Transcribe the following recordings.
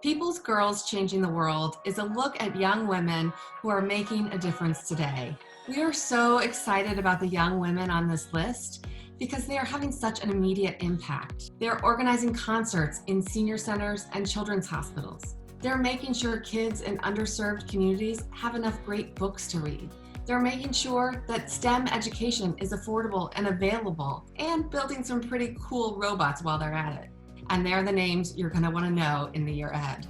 People's Girls Changing the World is a look at young women who are making a difference today. We are so excited about the young women on this list because they are having such an immediate impact. They're organizing concerts in senior centers and children's hospitals. They're making sure kids in underserved communities have enough great books to read. They're making sure that STEM education is affordable and available, and building some pretty cool robots while they're at it. And they're the names you're going to want to know in the year ahead.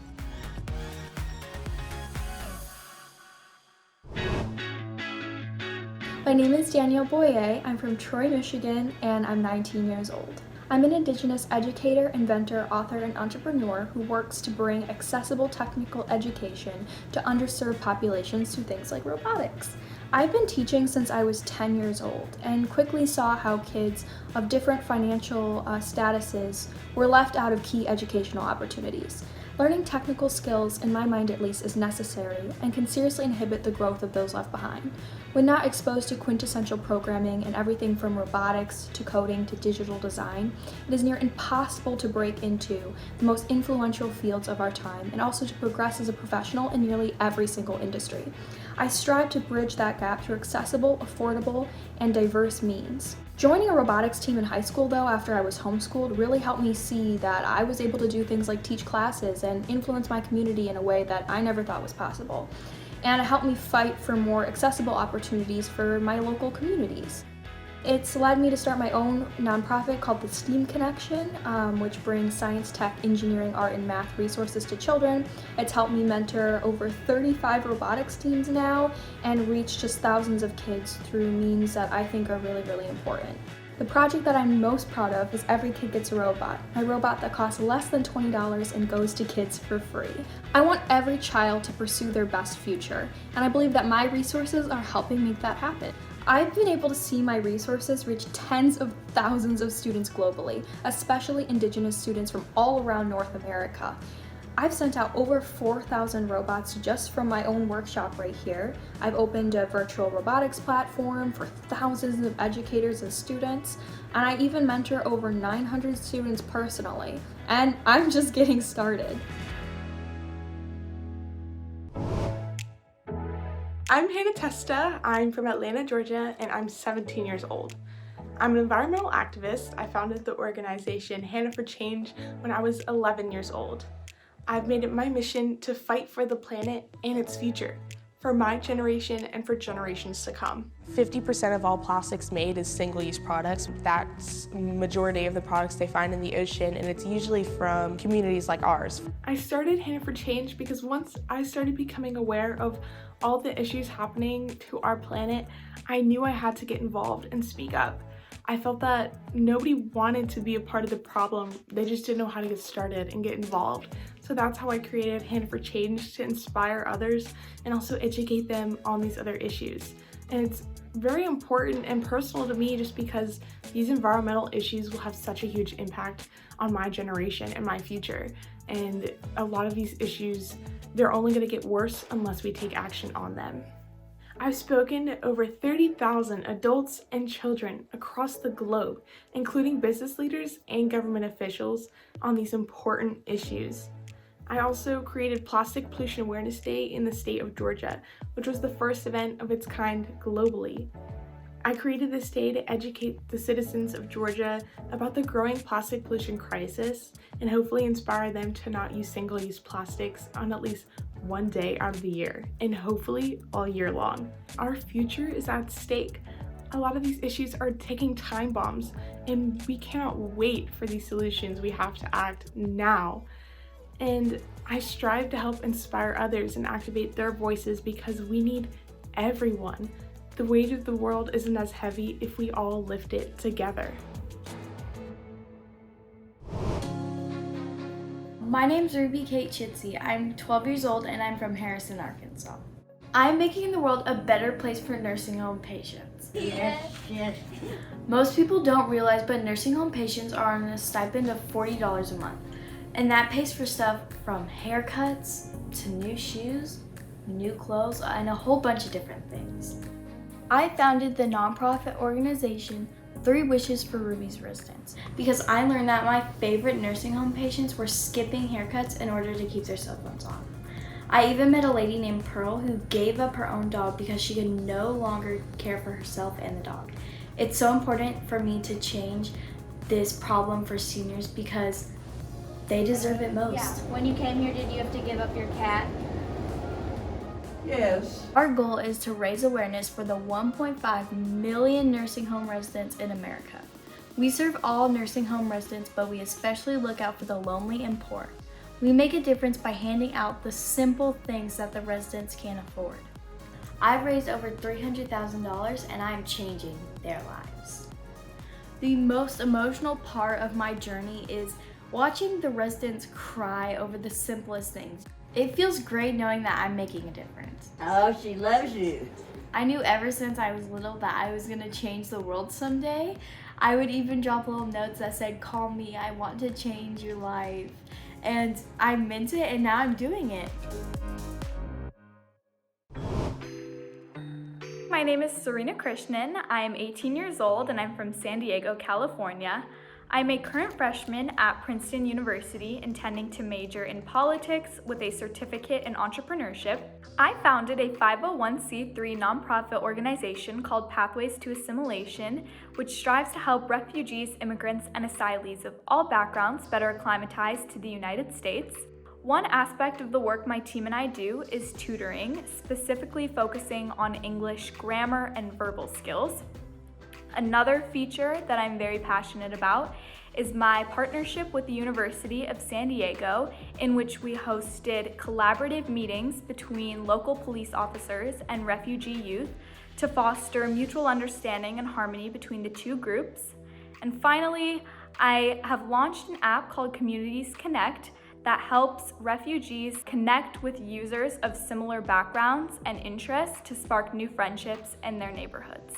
My name is Danielle Boi. I'm from Troy, Michigan, and I'm 19 years old. I'm an Indigenous educator, inventor, author, and entrepreneur who works to bring accessible technical education to underserved populations through things like robotics. I've been teaching since I was 10 years old and quickly saw how kids of different financial statuses were left out of key educational opportunities. Learning technical skills, in my mind at least, is necessary and can seriously inhibit the growth of those left behind. When not exposed to quintessential programming and everything from robotics to coding to digital design, it is near impossible to break into the most influential fields of our time and also to progress as a professional in nearly every single industry. I strive to bridge that gap through accessible, affordable, and diverse means. Joining a robotics team in high school, though, after I was homeschooled, really helped me see that I was able to do things like teach classes and influence my community in a way that I never thought was possible. And it helped me fight for more accessible opportunities for my local communities. It's led me to start my own nonprofit called the STEAM Connection, which brings science, tech, engineering, art, and math resources to children. It's helped me mentor over 35 robotics teams now and reach just thousands of kids through means that I think are really, really important. The project that I'm most proud of is Every Kid Gets a Robot, a robot that costs less than $20 and goes to kids for free. I want every child to pursue their best future, and I believe that my resources are helping make that happen. I've been able to see my resources reach tens of thousands of students globally, especially Indigenous students from all around North America. I've sent out over 4,000 robots just from my own workshop right here. I've opened a virtual robotics platform for thousands of educators and students, and I even mentor over 900 students personally. And I'm just getting started. I'm Testa. I'm from Atlanta, Georgia, and I'm 17 years old. I'm an environmental activist. I founded the organization Hannah for Change when I was 11 years old. I've made it my mission to fight for the planet and its future, for my generation and for generations to come. 50% of all plastics made is single-use products. That's the majority of the products they find in the ocean, and it's usually from communities like ours. I started Hannah for Change because once I started becoming aware of all the issues happening to our planet, I knew I had to get involved and speak up. I felt that nobody wanted to be a part of the problem. They just didn't know how to get started and get involved. So that's how I created Hannah for Change, to inspire others and also educate them on these other issues. And it's very important and personal to me just because these environmental issues will have such a huge impact on my generation and my future. And a lot of these issues, they're only going to get worse unless we take action on them. I've spoken to over 30,000 adults and children across the globe, including business leaders and government officials, on these important issues. I also created Plastic Pollution Awareness Day in the state of Georgia, which was the first event of its kind globally. I created this day to educate the citizens of Georgia about the growing plastic pollution crisis and hopefully inspire them to not use single-use plastics on at least one day out of the year, and hopefully all year long. Our future is at stake. A lot of these issues are ticking time bombs, and we cannot wait for these solutions. We have to act now. And I strive to help inspire others and activate their voices because we need everyone. The weight of the world isn't as heavy if we all lift it together. My name's Ruby Kate Chitsy. I'm 12 years old and I'm from Harrison, Arkansas. I'm making the world a better place for nursing home patients. Yes. Most people don't realize, but nursing home patients are on a stipend of $40 a month. And that pays for stuff from haircuts to new shoes, new clothes, and a whole bunch of different things. I founded the nonprofit organization 3 wishes for Ruby's residents, because I learned that my favorite nursing home patients were skipping haircuts in order to keep their cell phones on. I even met a lady named Pearl who gave up her own dog because she could no longer care for herself and the dog. It's so important for me to change this problem for seniors because they deserve it most. Yeah. When you came here, did you have to give up your cat? Yes. Our goal is to raise awareness for the 1.5 million nursing home residents in America. We serve all nursing home residents, but we especially look out for the lonely and poor. We make a difference by handing out the simple things that the residents can't afford. I've raised over $300,000 and I'm changing their lives. The most emotional part of my journey is watching the residents cry over the simplest things. It feels great knowing that I'm making a difference. Oh, she loves you. I knew ever since I was little that I was gonna change the world someday. I would even drop little notes that said, "Call me, I want to change your life." And I meant it and now I'm doing it. My name is Serena Krishnan. I am 18 years old and I'm from San Diego, California. I'm a current freshman at Princeton University, intending to major in politics with a certificate in entrepreneurship. I founded a 501c3 nonprofit organization called Pathways to Assimilation, which strives to help refugees, immigrants, and asylees of all backgrounds better acclimatize to the United States. One aspect of the work my team and I do is tutoring, specifically focusing on English grammar and verbal skills. Another feature that I'm very passionate about is my partnership with the University of San Diego, in which we hosted collaborative meetings between local police officers and refugee youth to foster mutual understanding and harmony between the two groups. And finally, I have launched an app called Communities Connect that helps refugees connect with users of similar backgrounds and interests to spark new friendships in their neighborhoods.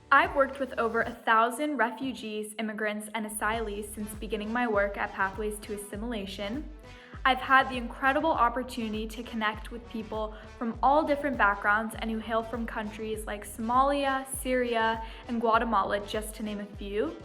I've worked with over 1,000 refugees, immigrants, and asylees since beginning my work at Pathways to Assimilation. I've had the incredible opportunity to connect with people from all different backgrounds and who hail from countries like Somalia, Syria, and Guatemala, just to name a few.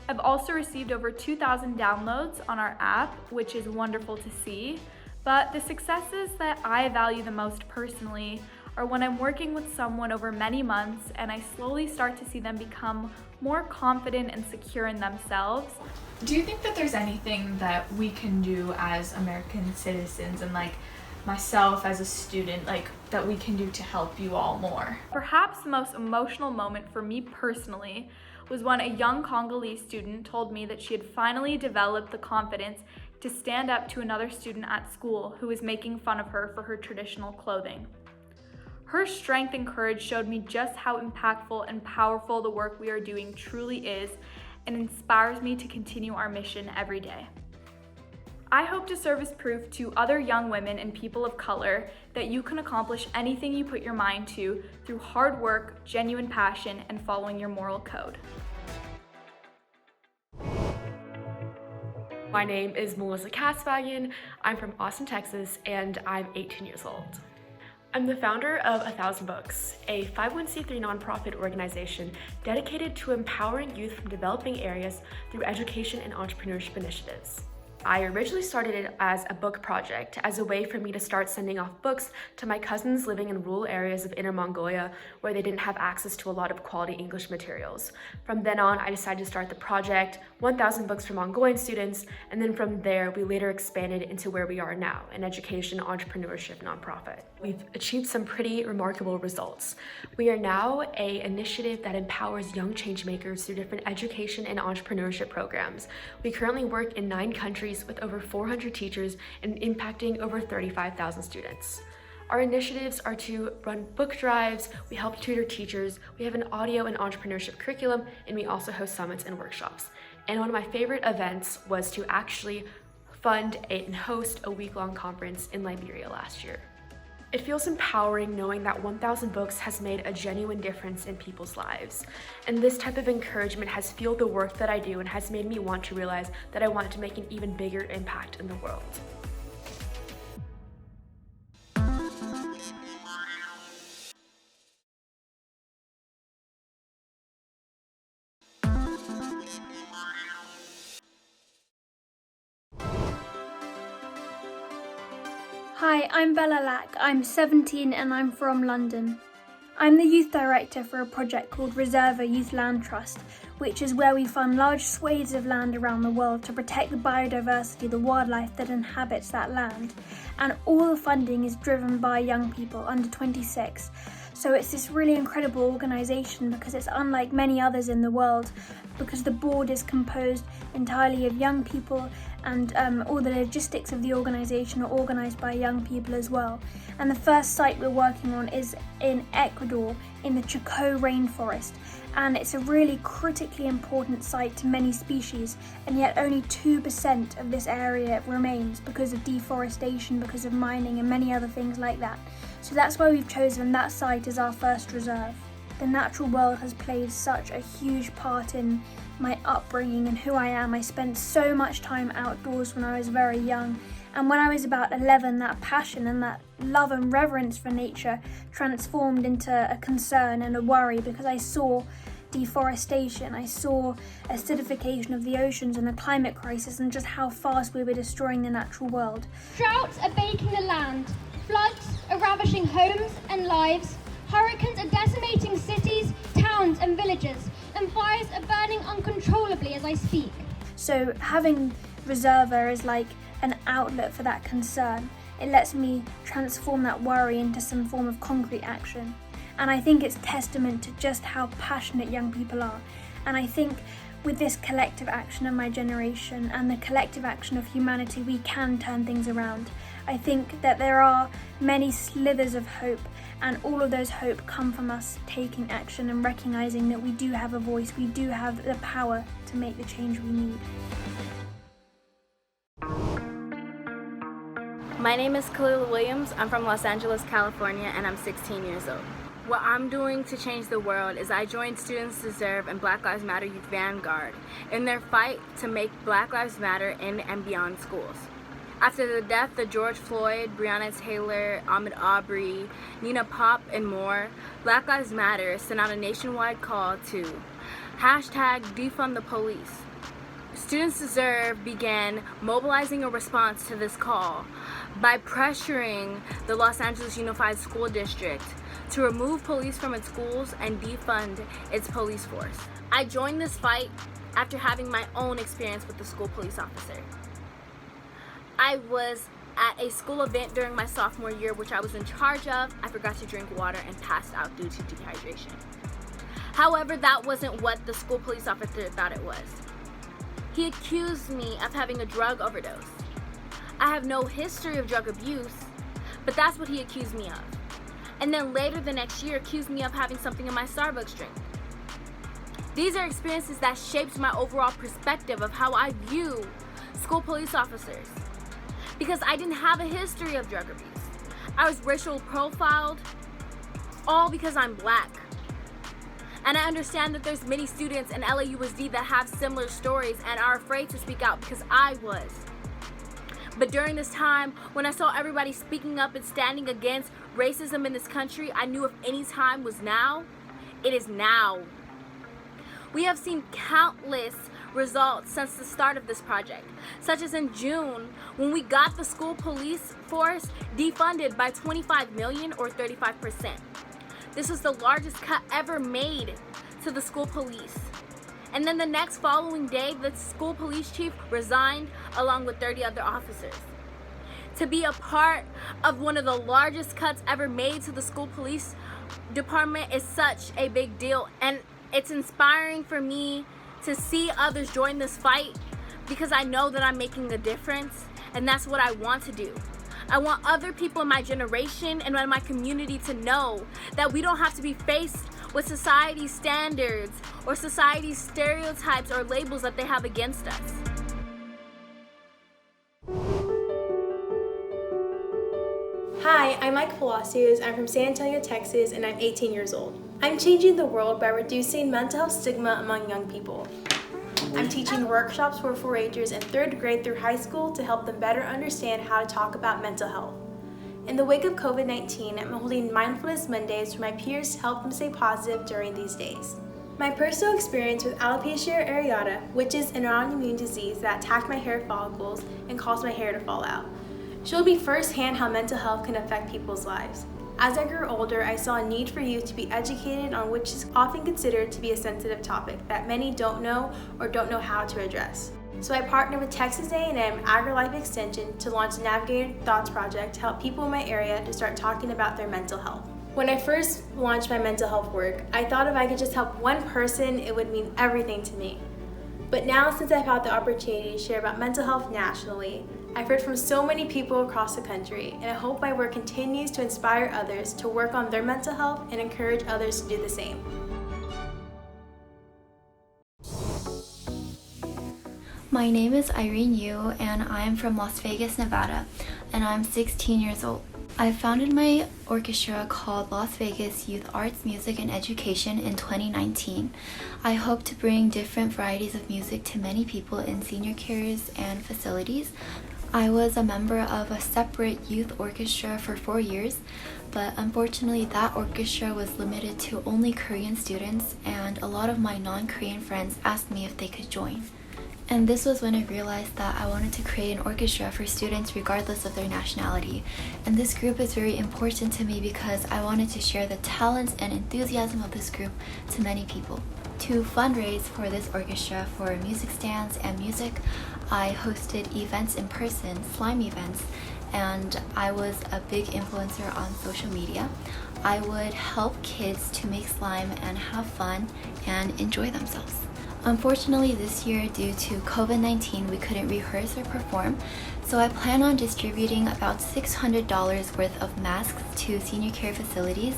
I've also received over 2,000 downloads on our app, which is wonderful to see. But the successes that I value the most personally are when I'm working with someone over many months and I slowly start to see them become more confident and secure in themselves. Do you think that there's anything that we can do as American citizens and like myself as a student, like that we can do to help you all more? Perhaps the most emotional moment for me personally was when a young Congolese student told me that she had finally developed the confidence to stand up to another student at school who was making fun of her for her traditional clothing. Her strength and courage showed me just how impactful and powerful the work we are doing truly is and inspires me to continue our mission every day. I hope to serve as proof to other young women and people of color that you can accomplish anything you put your mind to through hard work, genuine passion, and following your moral code. My name is Melissa Casvaggian. I'm from Austin, Texas, and I'm 18 years old. I'm the founder of 1,000 Books, a 501c3 nonprofit organization dedicated to empowering youth from developing areas through education and entrepreneurship initiatives. I originally started it as a book project, as a way for me to start sending off books to my cousins living in rural areas of Inner Mongolia where they didn't have access to a lot of quality English materials. From then on, I decided to start the project, 1,000 Books for Mongolian students, and then from there, we later expanded into where we are now, an education entrepreneurship nonprofit. We've achieved some pretty remarkable results. We are now an initiative that empowers young changemakers through different education and entrepreneurship programs. We currently work in 9 countries with over 400 teachers and impacting over 35,000 students. Our initiatives are to run book drives, we help tutor teachers, we have an audio and entrepreneurship curriculum, and we also host summits and workshops. And one of my favorite events was to actually fund and host a week-long conference in Liberia last year. It feels empowering knowing that 1,000 Books has made a genuine difference in people's lives. And this type of encouragement has fueled the work that I do and has made me want to realize that I want to make an even bigger impact in the world. Hi, I'm Bella Lack. I'm 17 and I'm from London. I'm the youth director for a project called Reserva Youth Land Trust, which is where we fund large swathes of land around the world to protect the biodiversity, the wildlife that inhabits that land. And all the funding is driven by young people under 26. So it's this really incredible organisation because it's unlike many others in the world, because the board is composed entirely of young people, and all the logistics of the organisation are organised by young people as well. And the first site we're working on is in Ecuador, in the Chocó rainforest, and it's a really critically important site to many species, and yet only 2% of this area remains because of deforestation, because of mining and many other things like that. So that's why we've chosen that site as our first reserve. The natural world has played such a huge part in my upbringing and who I am. I spent so much time outdoors when I was very young, and when I was about 11, that passion and that love and reverence for nature transformed into a concern and a worry, because I saw deforestation, I saw acidification of the oceans and the climate crisis, and just how fast we were destroying the natural world. Droughts are baking the land, floods are ravishing homes and lives, hurricanes are decimating cities, towns and villages, and fires are burning uncontrollably as I speak. So having Reserva is like an outlet for that concern. It lets me transform that worry into some form of concrete action. And I think it's testament to just how passionate young people are. And I think with this collective action of my generation and the collective action of humanity, we can turn things around. I think that there are many slithers of hope, and all of those hope come from us taking action and recognizing that we do have a voice, we do have the power to make the change we need. My name is Khalil Williams. I'm from Los Angeles, California, and I'm 16 years old. What I'm doing to change the world is I joined Students Deserve and Black Lives Matter Youth Vanguard in their fight to make Black Lives Matter in and beyond schools. After the death of George Floyd, Breonna Taylor, Ahmaud Arbery, Nina Pop, and more, Black Lives Matter sent out a nationwide call to #defund the police. Students Deserve began mobilizing a response to this call by pressuring the Los Angeles Unified School District to remove police from its schools and defund its police force. I joined this fight after having my own experience with a school police officer. I was at a school event during my sophomore year, which I was in charge of. I forgot to drink water and passed out due to dehydration. However, that wasn't what the school police officer thought it was. He accused me of having a drug overdose. I have no history of drug abuse, but that's what he accused me of. And then later the next year accused me of having something in my Starbucks drink. These are experiences that shaped my overall perspective of how I view school police officers, because I didn't have a history of drug abuse. I was racial profiled, all because I'm Black. And I understand that there's many students in LAUSD that have similar stories and are afraid to speak out, because I was. But during this time, when I saw everybody speaking up and standing against racism in this country, I knew if any time was now, it is now. We have seen countless results since the start of this project, such as in June, when we got the school police force defunded by $25 million or 35%. This was the largest cut ever made to the school police. And then the next following day, the school police chief resigned along with 30 other officers. To be a part of one of the largest cuts ever made to the school police department is such a big deal, and it's inspiring for me to see others join this fight, because I know that I'm making a difference, and that's what I want to do. I want other people in my generation and in my community to know that we don't have to be faced with society's standards or society's stereotypes or labels that they have against us. Hi, I'm Mike Palacios. I'm from San Antonio, Texas, and I'm 18 years old. I'm changing the world by reducing mental health stigma among young people. I'm teaching workshops for 4-Hers in 3rd grade through high school to help them better understand how to talk about mental health. In the wake of COVID-19, I'm holding Mindfulness Mondays for my peers to help them stay positive during these days. My personal experience with alopecia areata, which is an autoimmune disease that attacks my hair follicles and causes my hair to fall out. She'll be firsthand how mental health can affect people's lives. As I grew older, I saw a need for youth to be educated on which is often considered to be a sensitive topic that many don't know or don't know how to address. So I partnered with Texas A&M AgriLife Extension to launch the Navigator Thoughts Project to help people in my area to start talking about their mental health. When I first launched my mental health work, I thought if I could just help one person, it would mean everything to me. But now, since I've had the opportunity to share about mental health nationally, I've heard from so many people across the country, and I hope my work continues to inspire others to work on their mental health and encourage others to do the same. My name is Irene Yu, and I'm from Las Vegas, Nevada, and I'm 16 years old. I founded my orchestra called Las Vegas Youth Arts, Music, and Education in 2019. I hope to bring different varieties of music to many people in senior cares and facilities. I was a member of a separate youth orchestra for 4 years, but unfortunately that orchestra was limited to only Korean students, and a lot of my non-Korean friends asked me if they could join. And this was when I realized that I wanted to create an orchestra for students regardless of their nationality. And this group is very important to me because I wanted to share the talents and enthusiasm of this group to many people. To fundraise for this orchestra for music stands and music, I hosted events in person, slime events, and I was a big influencer on social media. I would help kids to make slime and have fun and enjoy themselves. Unfortunately, this year, due to COVID-19, we couldn't rehearse or perform, so I plan on distributing about $600 worth of masks to senior care facilities,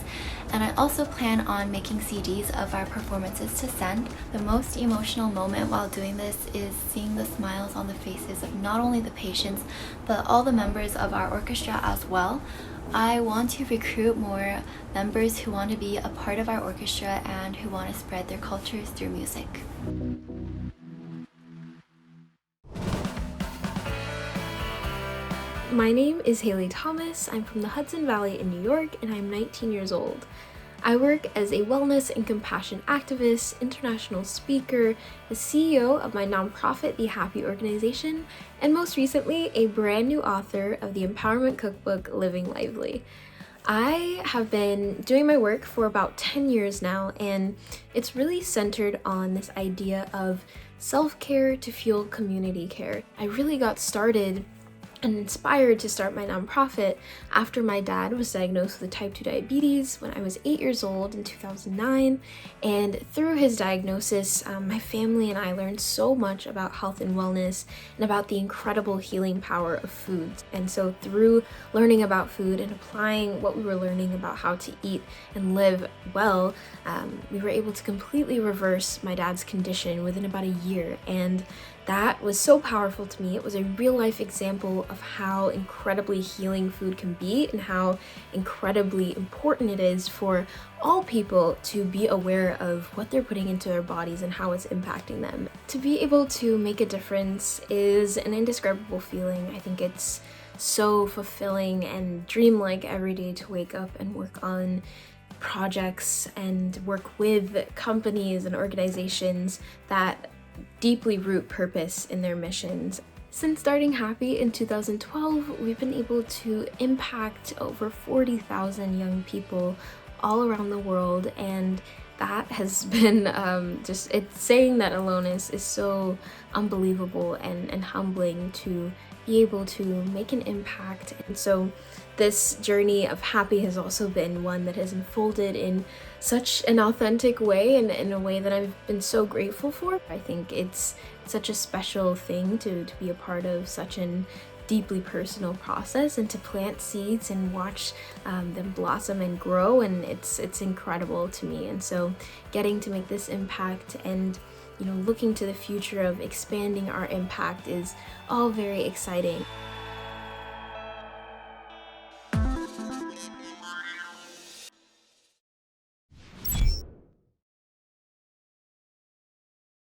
and I also plan on making CDs of our performances to send. The most emotional moment while doing this is seeing the smiles on the faces of not only the patients, but all the members of our orchestra as well. I want to recruit more members who want to be a part of our orchestra and who want to spread their cultures through music. My name is Haley Thomas. I'm from the Hudson Valley in New York, and I'm 19 years old. I work as a wellness and compassion activist, international speaker, the CEO of my nonprofit, The Happy Organization, and most recently, a brand new author of the empowerment cookbook, Living Lively. I have been doing my work for about 10 years now, and it's really centered on this idea of self-care to fuel community care. I really got started and inspired to start my nonprofit after my dad was diagnosed with type 2 diabetes when I was 8 years old in 2009. And through his diagnosis, my family and I learned so much about health and wellness and about the incredible healing power of food. And so through learning about food and applying what we were learning about how to eat and live well, we were able to completely reverse my dad's condition within about a year. And that was so powerful to me. It was a real life example of how incredibly healing food can be and how incredibly important it is for all people to be aware of what they're putting into their bodies and how it's impacting them. To be able to make a difference is an indescribable feeling. I think it's so fulfilling and dreamlike every day to wake up and work on projects and work with companies and organizations that deeply root purpose in their missions. Since starting Happy in 2012, we've been able to impact over 40,000 young people all around the world, and that has been it's saying that alone is so unbelievable and humbling to be able to make an impact. And so this journey of Happy has also been one that has unfolded in such an authentic way and in a way that I've been so grateful for. I think it's such a special thing to be a part of such an deeply personal process and to plant seeds and watch them blossom and grow, and it's incredible to me. And so getting to make this impact and looking to the future of expanding our impact is all very exciting.